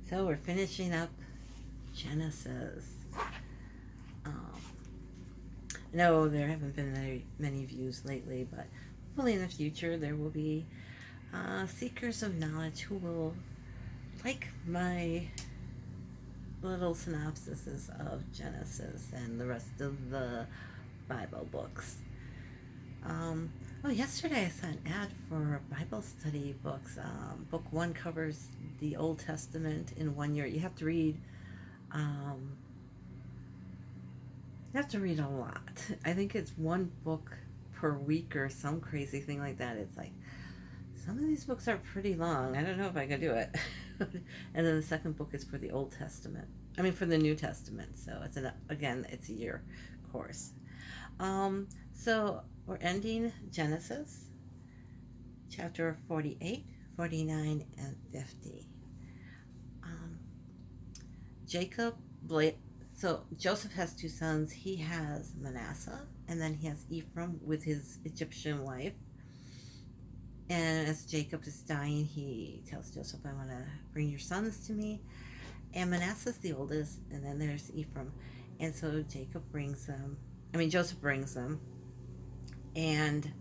So we're finishing up Genesis. Um, no, there haven't been many views lately, but hopefully in the future there will be seekers of knowledge who will like my little synopsises of Genesis and the rest of the Bible books. Um, Yesterday I saw an ad for Bible study books. Book one covers the Old Testament in 1 year. Um, you have to read a lot. I think it's one book per week or some crazy thing like that. It's like some of these books are pretty long. I don't know if I could do it. And then the second book is for the Old Testament. I mean, for the New Testament. So it's a year course. So we're ending Genesis, chapter 48, 49, and 50. Um, Jacob, so Joseph has two sons. He has Manasseh, and then he has Ephraim with his Egyptian wife. And as Jacob is dying, he tells Joseph, I want to bring your sons to me. And Manasseh's the oldest, and then there's Ephraim. And so Joseph brings them, and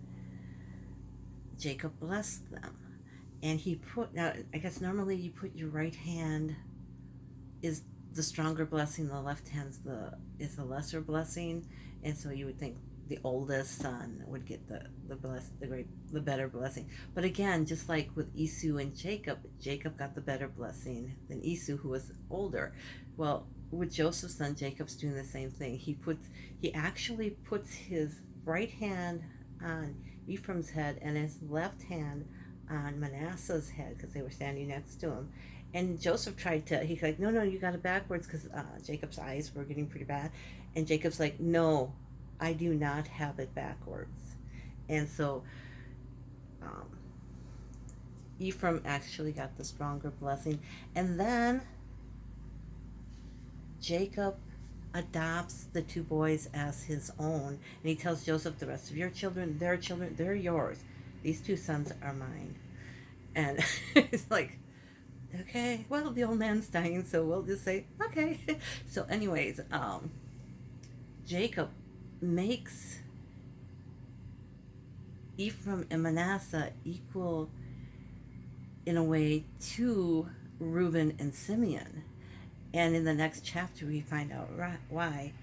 Jacob blessed them. And now I guess normally you put your right hand is the stronger blessing, the left hand's is the lesser blessing. And so you would think the oldest son would get the better blessing. But again, just like with Esau and Jacob got the better blessing than Esau, who was older. Well, with Joseph's son, Jacob's doing the same thing. He actually puts his right hand on Ephraim's head and his left hand on Manasseh's head because they were standing next to him. And Joseph he's like, no, you got it backwards because Jacob's eyes were getting pretty bad. And Jacob's like, no, I do not have it backwards. And so Ephraim actually got the stronger blessing. And then Jacob adopts the two boys as his own. And he tells Joseph, the rest of your children, they're yours. These two sons are mine. And it's like, okay, well, the old man's dying, so we'll just say, okay. So anyways, Jacob makes Ephraim and Manasseh equal in a way to Reuben and Simeon. And in the next chapter, we find out why.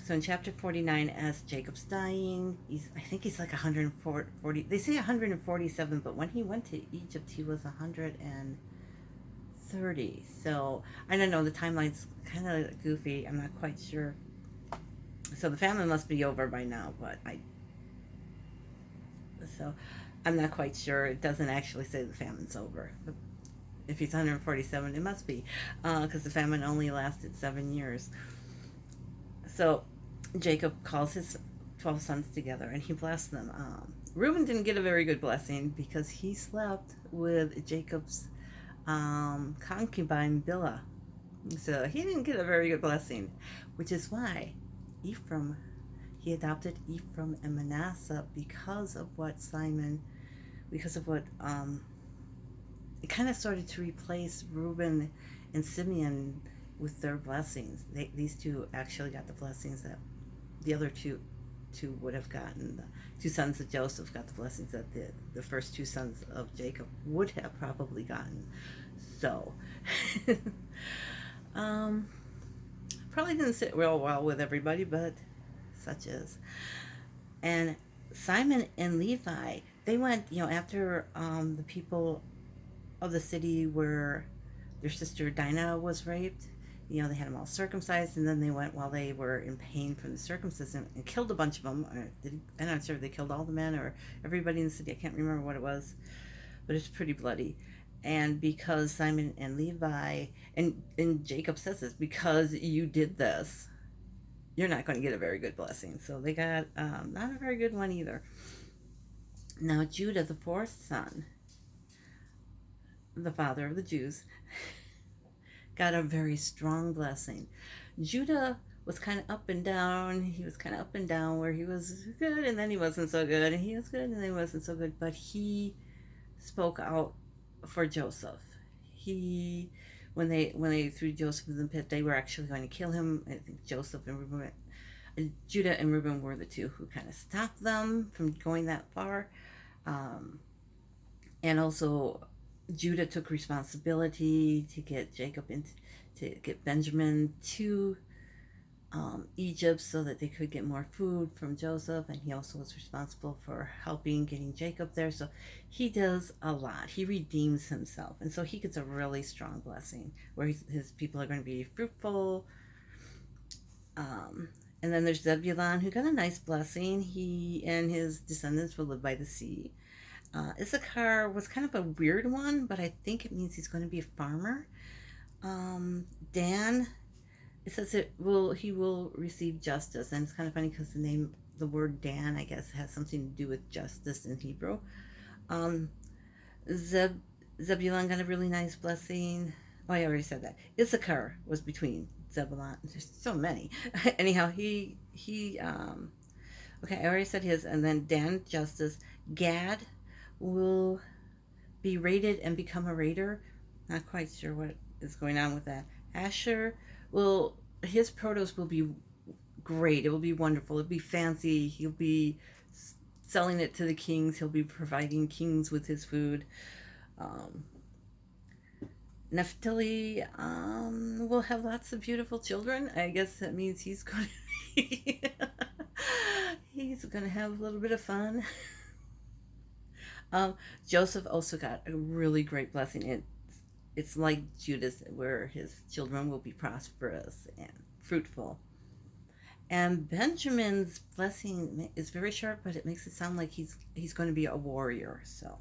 So in chapter 49, as Jacob's dying, I think he's like 140. They say 147, but when he went to Egypt, he was 130. So I don't know. The timeline's kind of goofy. I'm not quite sure. So the famine must be over by now, so I'm not quite sure. It doesn't actually say the famine's over. But if he's 147, it must be, because the famine only lasted 7 years. So Jacob calls his 12 sons together and he blessed them. Reuben didn't get a very good blessing because he slept with Jacob's concubine Bilhah. So he didn't get a very good blessing, which is why he adopted Ephraim and Manasseh because of what it kind of started to replace Reuben and Simeon with their blessings. These two actually got the blessings that the other two would have gotten. The two sons of Joseph got the blessings that the first two sons of Jacob would have probably gotten. So, probably didn't sit real well with everybody, but such is. And Simon and Levi, they went, after the people of the city where their sister Dinah was raped, they had them all circumcised, and then they went while they were in pain from the circumcision and killed a bunch of them. I'm not sure if they killed all the men or everybody in the city. I can't remember what it was, but it's pretty bloody. And because Simon and Levi, and Jacob says this, because you did this, you're not going to get a very good blessing. So they got not a very good one either. Now Judah, the fourth son, the father of the Jews, got a very strong blessing. Judah was kind of up and down. He was kind of up and down, where he was good and then he wasn't so good, and he was good and then he wasn't so good. But he spoke out for Joseph. He when they threw Joseph in the pit, they were actually going to kill him. I think Joseph and Reuben, Judah and Reuben were the two who kind of stopped them from going that far. Um, and also, Judah took responsibility to get Jacob into to get Benjamin to Egypt so that they could get more food from Joseph, and he also was responsible for helping getting Jacob there. So he does a lot. He redeems himself, and so he gets a really strong blessing where his people are going to be fruitful. Um, and then there's Zebulon, who got a nice blessing. He and his descendants will live by the sea. Issachar was kind of a weird one, but I think it means he's going to be a farmer. Dan, it says he will receive justice, and it's kind of funny because the word Dan, I guess, has something to do with justice in Hebrew. Um, Zebulon got a really nice blessing. Oh, I already said that. Issachar was between Zebulon. There's so many. Anyhow, okay, I already said his, and then Dan justice. Gad will be raided and become a raider. Not quite sure what is going on with that. Asher will his produce will be great. It will be wonderful. It'll be fancy. He'll be selling it to the kings. He'll be providing kings with his food. Um, Naphtali will have lots of beautiful children. I guess that means he's going to he's going to have a little bit of fun. Joseph also got a really great blessing. It's like Judas, where his children will be prosperous and fruitful. And Benjamin's blessing is very short, but it makes it sound like he's going to be a warrior. So,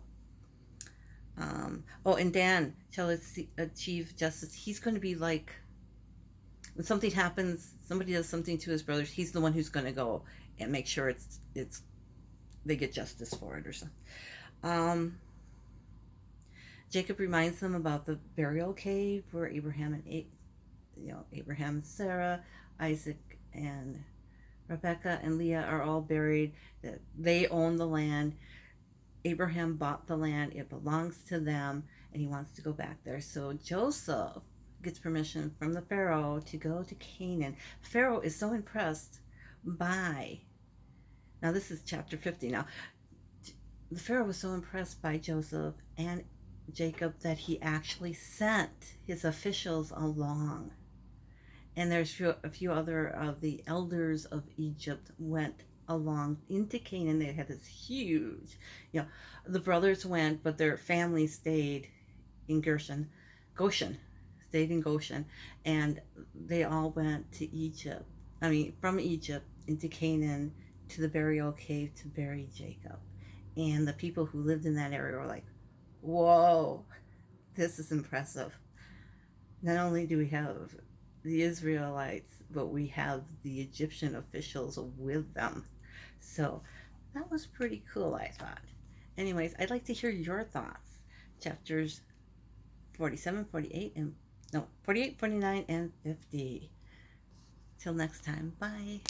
oh, and Dan shall achieve justice. He's going to be like when something happens, somebody does something to his brothers. He's the one who's going to go and make sure it's they get justice for it or something. Jacob reminds them about the burial cave where Abraham and Sarah, Isaac and Rebecca and Leah are all buried. That they own the land. Abraham bought the land. It belongs to them, and he wants to go back there. So Joseph gets permission from the Pharaoh to go to Canaan. Pharaoh is so impressed by. Now this is chapter 50. Now the Pharaoh was so impressed by Joseph and Jacob that he actually sent his officials along. And there's a few other of the elders of Egypt went along into Canaan. They had this huge, the brothers went, but their family stayed in Goshen, stayed in Goshen, and they all went to Egypt. From Egypt into Canaan to the burial cave to bury Jacob. And the people who lived in that area were like, whoa, this is impressive. Not only do we have the Israelites, but we have the Egyptian officials with them. So that was pretty cool, I thought. Anyways, I'd like to hear your thoughts. Chapters 47, 48, 49, and 50. Till next time, bye.